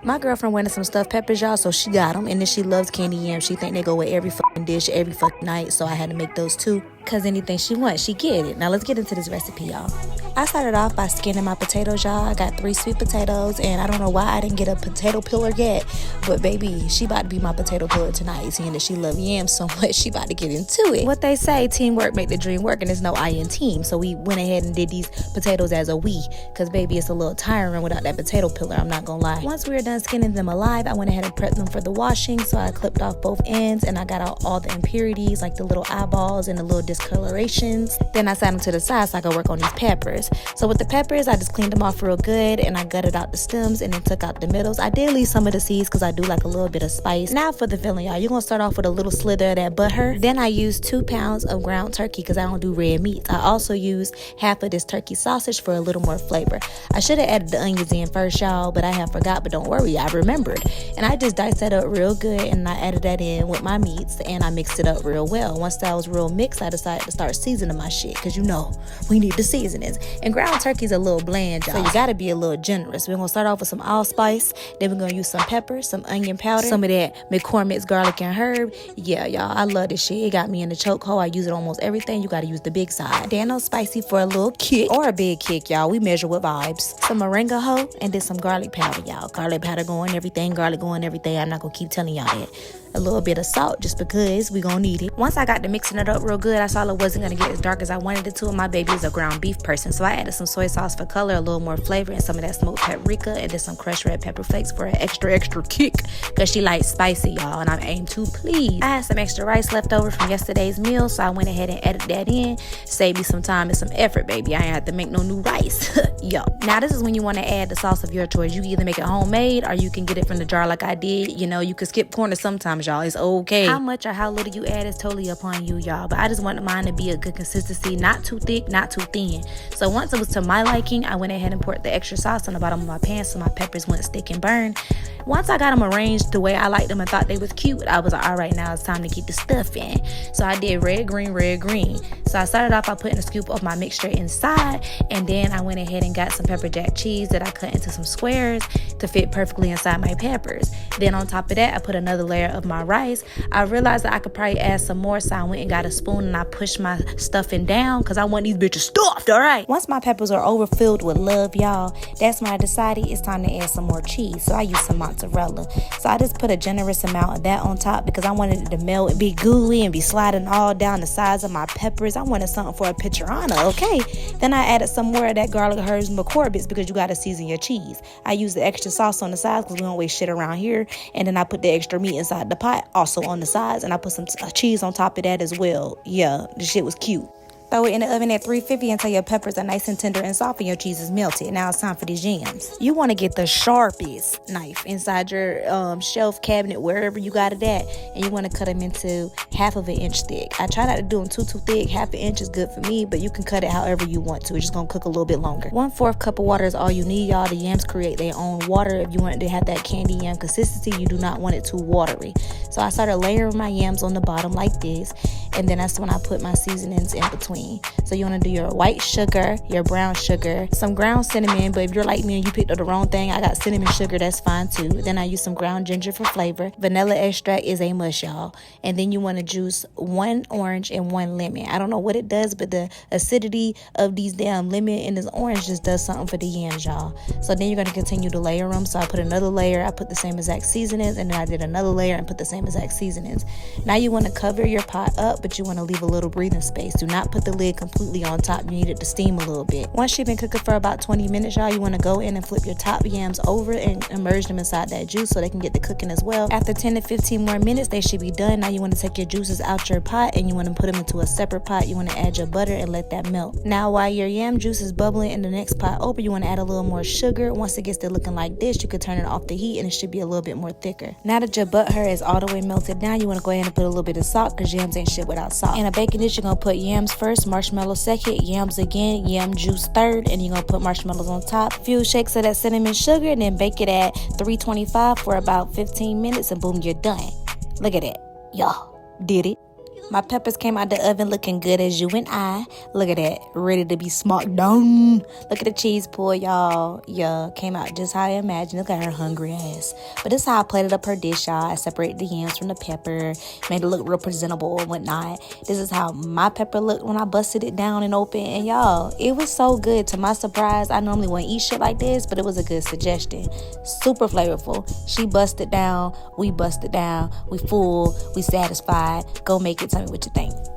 My girlfriend wanted some stuffed peppers, y'all, so she got them. And then she loves candy yams. She think they go with every fucking dish, every fucking night. So I had to make those too. Because anything she wants, she get it. Now let's get into this recipe, y'all. I started off by skinning my potatoes, y'all. I got 3 sweet potatoes, and I don't know why I didn't get a potato peeler yet, but baby, she about to be my potato peeler tonight, seeing that she love yams so much, she about to get into it. What they say, teamwork make the dream work, and there's no I in team, so we went ahead and did these potatoes as a we, because baby, it's a little tiring without that potato peeler, I'm not gonna lie. Once we were done skinning them alive, I went ahead and prepped them for the washing, so I clipped off both ends, and I got out all the impurities, like the little eyeballs and the little discolorations. Then I sat them to the side so I could work on these peppers. So with the peppers, I just cleaned them off real good, and I gutted out the stems and then took out the middles. I did leave some of the seeds because I do like a little bit of spice. Now for the filling, y'all. You're going to start off with a little slither of that butter. Then I used 2 pounds of ground turkey because I don't do red meat. I also used half of this turkey sausage for a little more flavor. I should have added the onions in first, y'all, but I have forgot, but don't worry, I remembered. And I just diced that up real good, and I added that in with my meats, and I mixed it up real well. Once that was real mixed, I decided to start seasoning my shit because, you know, we need the seasonings. And ground turkey's a little bland, y'all, so you gotta be a little generous. We're gonna start off with some allspice, then we're gonna use some pepper, some onion powder, some of that McCormick's garlic and herb. Yeah, y'all, I love this shit. It got me in the chokehold. I use it almost everything. You gotta use the big side. Dano spicy for a little kick or a big kick, y'all. We measure with vibes. Some moringa hoe and then some garlic powder, y'all. Garlic powder going everything, garlic going everything. I'm not gonna keep telling y'all that. A little bit of salt just because we gonna need it. Once I got to mixing it up real good, I saw it wasn't gonna get as dark as I wanted it to, and my baby is a ground beef person, so I added some soy sauce for color, a little more flavor, and some of that smoked paprika, and then some crushed red pepper flakes for an extra kick, because she likes spicy, y'all, and I'm aimed to please. I had some extra rice left over from yesterday's meal, so I went ahead and added that in. Saved me some time and some effort, baby. I ain't have to make no new rice. Yo. Now this is when you want to add the sauce of your choice. You can either make it homemade, or you can get it from the jar like I did. You know, you can skip corners sometimes, y'all. It's okay. How much or how little you add is totally upon you, y'all. But I just wanted mine to be a good consistency, not too thick, not too thin. So once it was to my liking, I went ahead and poured the extra sauce on the bottom of my pan so my peppers wouldn't stick and burn. Once I got them arranged the way I liked them and thought they was cute, I was like, all right, now it's time to keep the stuff in. So I did red, green, red, green. So I started off by putting a scoop of my mixture inside, and then I went ahead and got some pepper jack cheese that I cut into some squares to fit perfectly inside my peppers. Then on top of that, I put another layer of my rice. I realized that I could probably add some more, so I went and got a spoon and I pushed my stuffing down because I want these bitches stuffed, all right? Once my peppers are overfilled with love, y'all, that's when I decided it's time to add some more cheese. So I used some mozzarella. So I just put a generous amount of that on top because I wanted it to melt and be gooey and be sliding all down the sides of my peppers. I wanted something for a picturana, okay? Then I added some more of that garlic, herbs, and McCormick's because you got to season your cheese. I used the extra sauce on the sides because we don't waste shit around here. And then I put the extra meat inside the pot, also on the sides, and I put some cheese on top of that as well. Yeah, the shit was cute. Throw it in the oven at 350 until your peppers are nice and tender and soft and your cheese is melted. Now it's time for these yams. You want to get the sharpest knife inside your shelf cabinet, wherever you got it at, and you want to cut them into 1/2 inch thick. I try not to do them too thick. 1/2 inch is good for me, but you can cut it however you want to. It's just going to cook a little bit longer. 1/4 cup of water is all you need, y'all. The yams create their own water. If you want it to have that candy yam consistency, you do not want it too watery. So I started layering my yams on the bottom like this, and then that's when I put my seasonings in between. So you want to do your white sugar, your brown sugar, some ground cinnamon, but if you're like me and you picked up the wrong thing, I got cinnamon sugar, that's fine too. Then I use some ground ginger for flavor. Vanilla extract is a must, y'all. And then you want to juice 1 orange and 1 lemon. I don't know what it does, but the acidity of these damn lemon and this orange just does something for the yams, y'all. So then you're going to continue to layer them. So I put another layer, I put the same exact seasonings, and then I did another layer and put the same exact seasonings. Now you want to cover your pot up, but you want to leave a little breathing space. Do not put the lid completely on top. You need it to steam a little bit. Once you've been cooking for about 20 minutes, y'all, you want to go in and flip your top yams over and immerse them inside that juice so they can get the cooking as well. After 10 to 15 more minutes, they should be done. Now you want to take your juices out your pot and you want to put them into a separate pot. You want to add your butter and let that melt. Now while your yam juice is bubbling in the next pot over, you want to add a little more sugar. Once it gets to looking like this, you can turn it off the heat and it should be a little bit more thicker. Now that your butter is all the way melted down, you want to go ahead and put a little bit of salt because yams ain't shit without salt. In a baking dish, you're going to put yams first, marshmallow second, yams again, yam juice third, and you're going to put marshmallows on top. Few shakes of that cinnamon sugar, and then bake it at 325 for about 15 minutes, and boom, you're done. Look at that. Y'all did it. My peppers came out the oven looking good as you and I. Look at that, ready to be smoked down. Look at the cheese pull, y'all. Yeah, came out just how I imagined. Look at her hungry ass. But this is how I plated up her dish, y'all. I separated the yams from the pepper, made it look real presentable and whatnot. This is how my pepper looked when I busted it down and open. And y'all, it was so good. To my surprise, I normally wouldn't eat shit like this, but it was a good suggestion. Super flavorful. She busted down, we busted down, we full, we satisfied. Go make it. Tell me what you think.